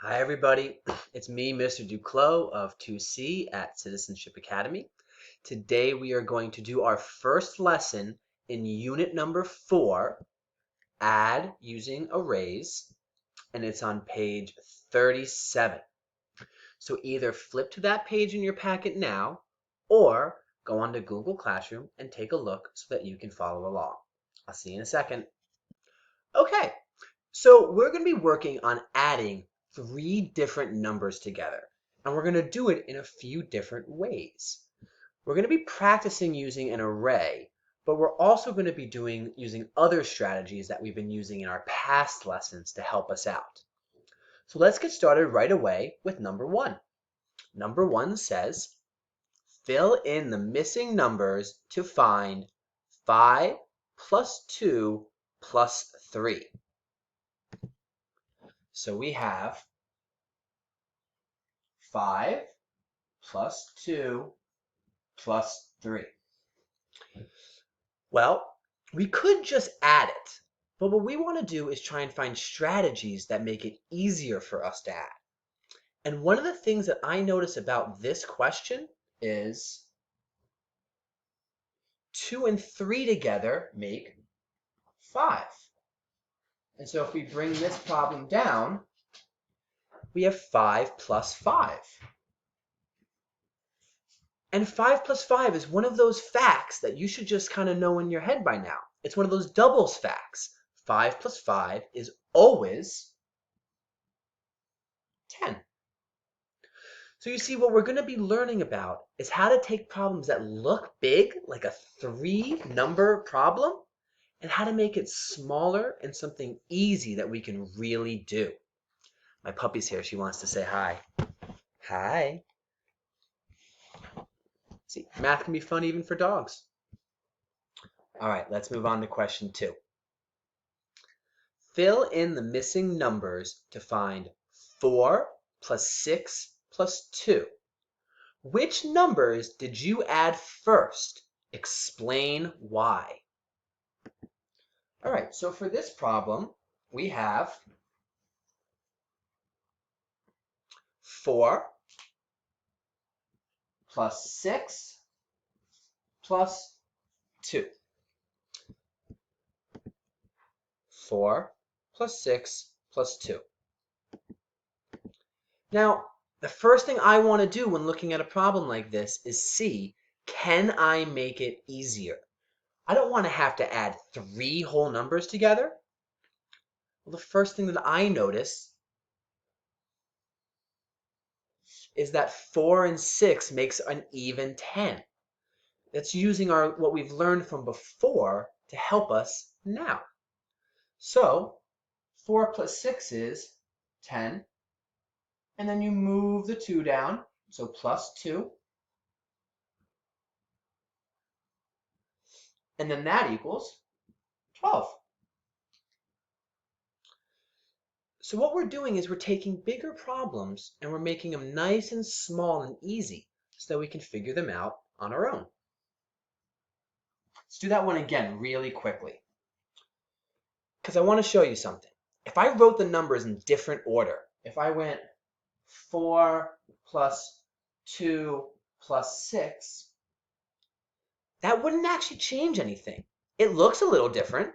Hi, everybody. It's me, Mr. Duclos of 2C at Citizenship Academy. Today we are going to do our first lesson in unit number 4, Add Using Arrays, and it's on page 37. So either flip to that page in your packet now, or go onto Google Classroom and take a look so that you can follow along. I'll see you in a second. Okay, so we're going to be working on adding 3 different numbers together, and we're going to do it in a few different ways. We're going to be practicing using an array, but we're also going to be using other strategies that we've been using in our past lessons to help us out. So let's get started right away with number 1. Number 1 says, fill in the missing numbers to find 5 plus 2 plus 3. So we have 5 plus 2 plus 3. Well, we could just add it, but what we want to do is try and find strategies that make it easier for us to add. And one of the things that I notice about this question is 2 and 3 together make 5. And so if we bring this problem down, we have 5 plus 5. And 5 plus 5 is one of those facts that you should just kind of know in your head by now. It's one of those doubles facts. 5 plus 5 is always 10. So you see, what we're going to be learning about is how to take problems that look big, like a 3-number problem, and how to make it smaller and something easy that we can really do. My puppy's here. She wants to say hi. Hi. See, math can be fun even for dogs. All right, let's move on to question 2. Fill in the missing numbers to find 4 plus 6 plus 2. Which numbers did you add first? Explain why. All right, so for this problem, we have 4 plus 6 plus 2. 4 plus 6 plus 2. Now, the first thing I want to do when looking at a problem like this is see, can I make it easier? I don't want to have to add 3 whole numbers together. Well, the first thing that I notice is that 4 and 6 makes an even 10. That's using what we've learned from before to help us now. So 4 plus 6 is 10. And then you move the 2 down, so plus 2. And then that equals 12. So what we're doing is we're taking bigger problems and we're making them nice and small and easy so that we can figure them out on our own. Let's do that one again really quickly, because I want to show you something. If I wrote the numbers in different order, if I went 4 plus 2 plus 6, that wouldn't actually change anything. It looks a little different.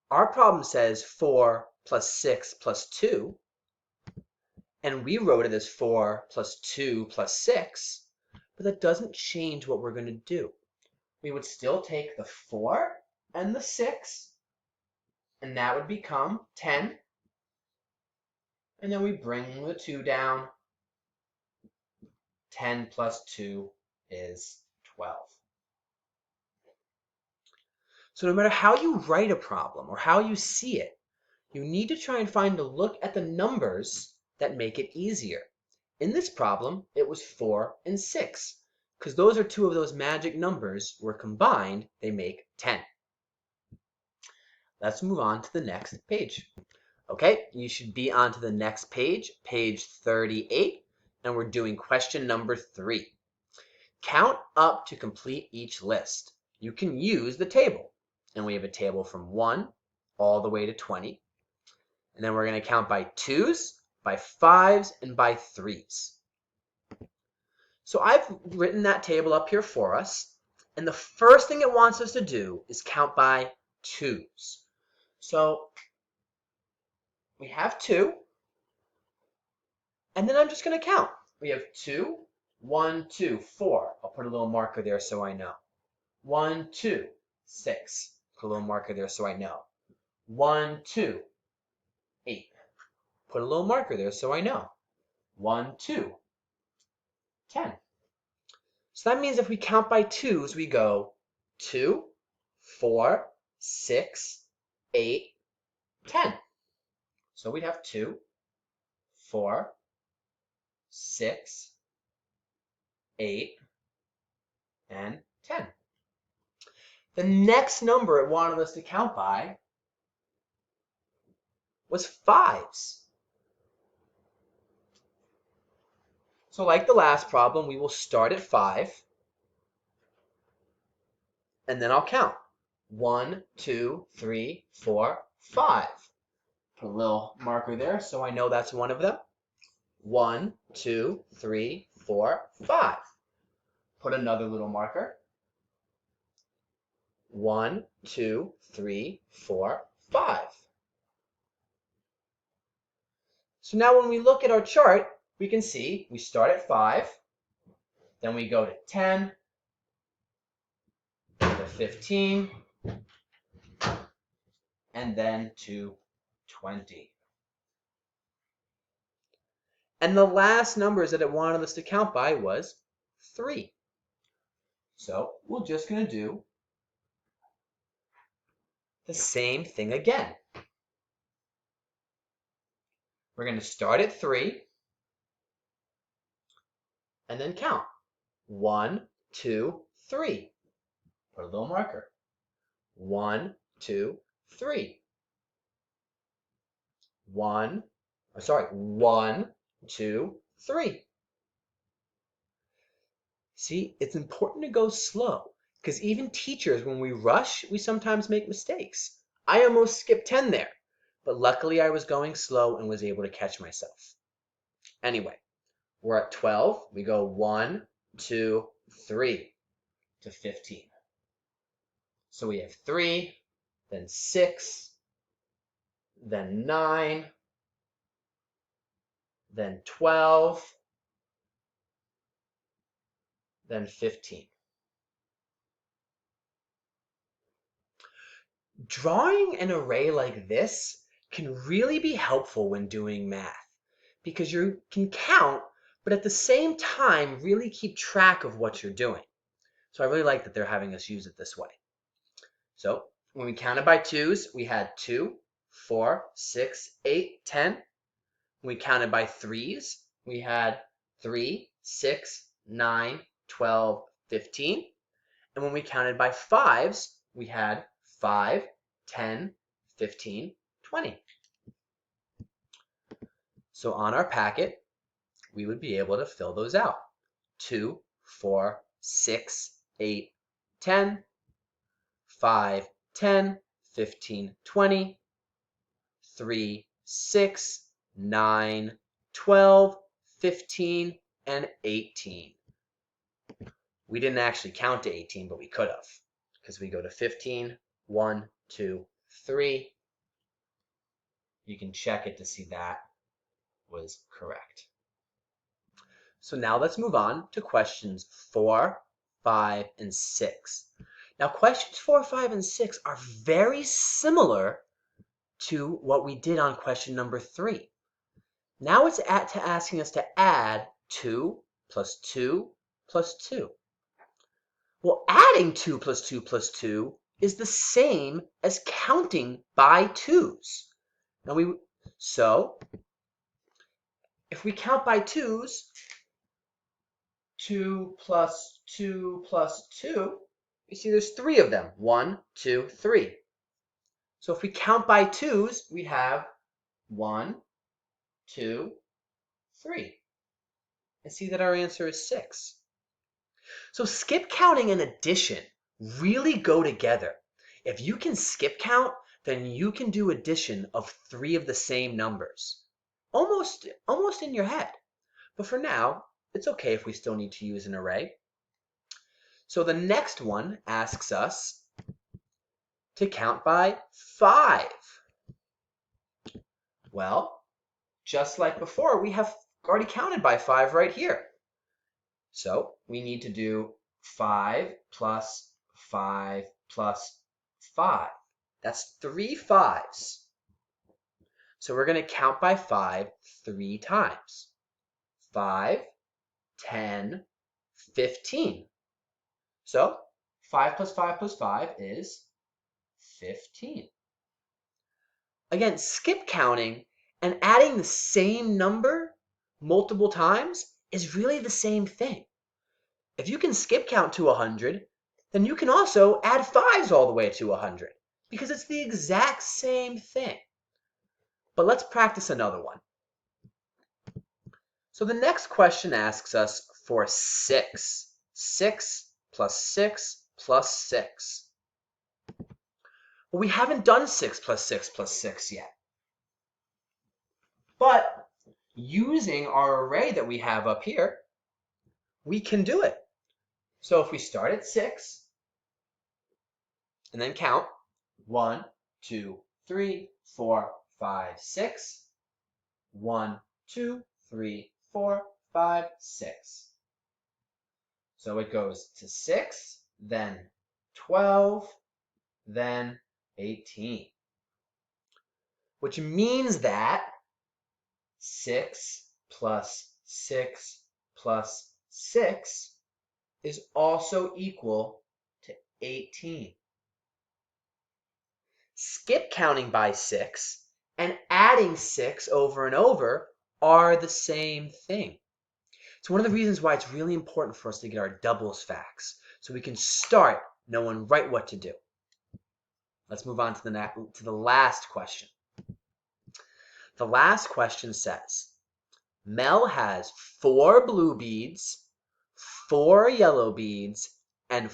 Our problem says 4 plus 6 plus 2, and we wrote it as 4 plus 2 plus 6, but that doesn't change what we're going to do. We would still take the 4 and the 6, and that would become 10, and then we bring the 2 down. 10 plus 2 is 12. So no matter how you write a problem or how you see it, you need to try and find a look at the numbers that make it easier. In this problem, it was 4 and 6, because those are 2 of those magic numbers where combined they make 10. Let's move on to the next page. Okay, you should be on to the next page, page 38, and we're doing question number 3. Count up to complete each list. You can use the table, and we have a table from 1 all the way to 20. And then we're going to count by 2s, by 5s, and by 3s. So I've written that table up here for us. And the first thing it wants us to do is count by 2s. So we have 2. And then I'm just going to count. We have 2, 1, 2, 4. I'll put a little marker there so I know. 1, 2, 6. Put a little marker there so I know. 1, 2, 8. Put a little marker there so I know. 1, 2, 10. So that means if we count by 2s, we go 2, 4, 6, 8, 10. So we'd have 2, 4, 6, 8, and 10. The next number it wanted us to count by was 5s. So like the last problem, we will start at 5, and then I'll count. 1, 2, 3, 4, 5. Put a little marker there so I know that's one of them. 1, 2, 3, 4, 5. Put another little marker. 1, 2, 3, 4, 5. So now when we look at our chart, we can see we start at 5, then we go to 10, to 15, and then to 20. And the last numbers that it wanted us to count by was 3. So we're just going to do the same thing again. We're going to start at 3 and then count. 1, 2, 3. Put a little marker. 1, 2, 3. 1, 2, 3. See, it's important to go slow because even teachers, when we rush, we sometimes make mistakes. I almost skipped 10 there, but luckily I was going slow and was able to catch myself. Anyway, we're at 12. We go 1, 2, 3 to 15. So we have 3, then 6, then 9, then 12, then 15. Drawing an array like this can really be helpful when doing math because you can count, but at the same time really keep track of what you're doing. So I really like that they're having us use it this way. So when we counted by 2s, we had 2, 4, 6, 8, 10. When we counted by 3s, we had 3, 6, 9, 12, 15. And when we counted by 5s, we had 5, 10, 15, 20. So on our packet, we would be able to fill those out. 2, 4, 6, 8, 10, 5, 10, 15, 20, 3, 6, 9, 12, 15, and 18. We didn't actually count to 18, but we could have because we go to 15, 1, 2, 3. You can check it to see that was correct. So now let's move on to questions 4, 5, and 6. Now questions 4, 5, and 6 are very similar to what we did on question number 3. Now it's asking us to add 2 plus 2 plus 2. Well, adding 2 plus 2 plus 2 is the same as counting by 2s. So if we count by 2s, 2 plus 2 plus 2, you see there's 3 of them. 1, 2, 3. So if we count by 2s, we have 1, 2, 3. And see that our answer is 6. So skip counting and addition really go together. If you can skip count, then you can do addition of 3 of the same numbers. almost in your head. But for now, it's okay if we still need to use an array. So the next one asks us to count by 5. Well, just like before, we have already counted by 5 right here. So we need to do 5 plus 5 plus 5. That's 3 5s. So we're going to count by 5 3 times. 5, 10, 15. So 5 plus 5 plus 5 is 15. Again, skip counting and adding the same number multiple times is really the same thing. If you can skip count to 100, then you can also add 5s all the way to 100 because it's the exact same thing. But let's practice another one. So the next question asks us for 6. 6 plus 6 plus 6. Well, we haven't done 6 plus 6 plus 6 yet. But using our array that we have up here, we can do it. So if we start at 6 and then count 1, 2, 3, 4, 5, 6. 1, 2, 3, 4, 5, 6. So it goes to 6, then 12, then 18. Which means that 6 plus 6 plus 6 is also equal to 18. Skip counting by 6 and adding 6 over and over are the same thing. It's one of the reasons why it's really important for us to get our doubles facts so we can start knowing right what to do. Let's move on to the last question. The last question says, Mel has 4 blue beads, 4 yellow beads, and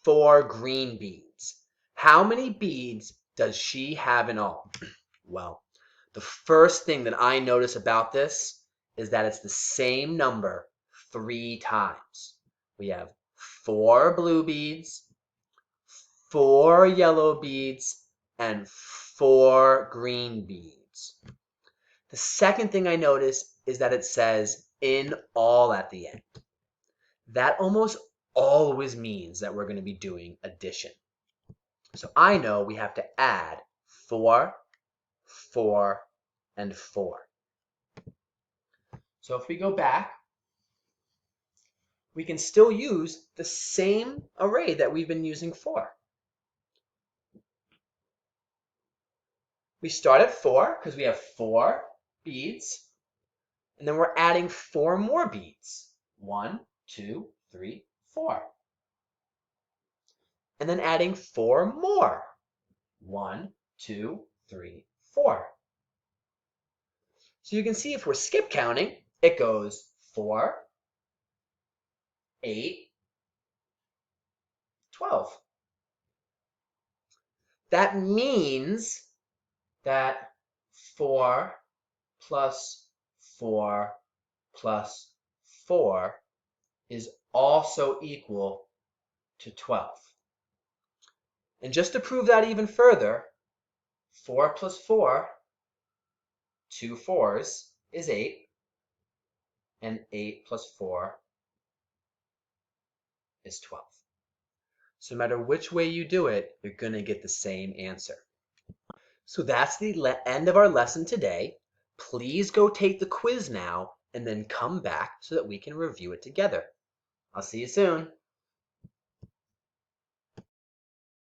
4 green beads. How many beads does she have in all? Well, the first thing that I notice about this is that it's the same number 3 times. We have 4 blue beads, 4 yellow beads, and 4 green beads. The second thing I notice is that it says in all at the end. That almost always means that we're going to be doing addition. So I know we have to add 4, 4, and 4. So if we go back, we can still use the same array that we've been using for. We start at 4 because we have 4 beads, and then we're adding 4 more beads. 1, 2, 3, 4. And then adding 4 more. 1, 2, 3, 4. So you can see if we're skip counting, it goes 4, 8, 12. That means that 4 plus 4 plus 4 is also equal to 12. And just to prove that even further, 4 plus 4, 2 4s, is 8. And 8 plus 4 is 12. So no matter which way you do it, you're going to get the same answer. So that's the end of our lesson today. Please go take the quiz now and then come back so that we can review it together. I'll see you soon.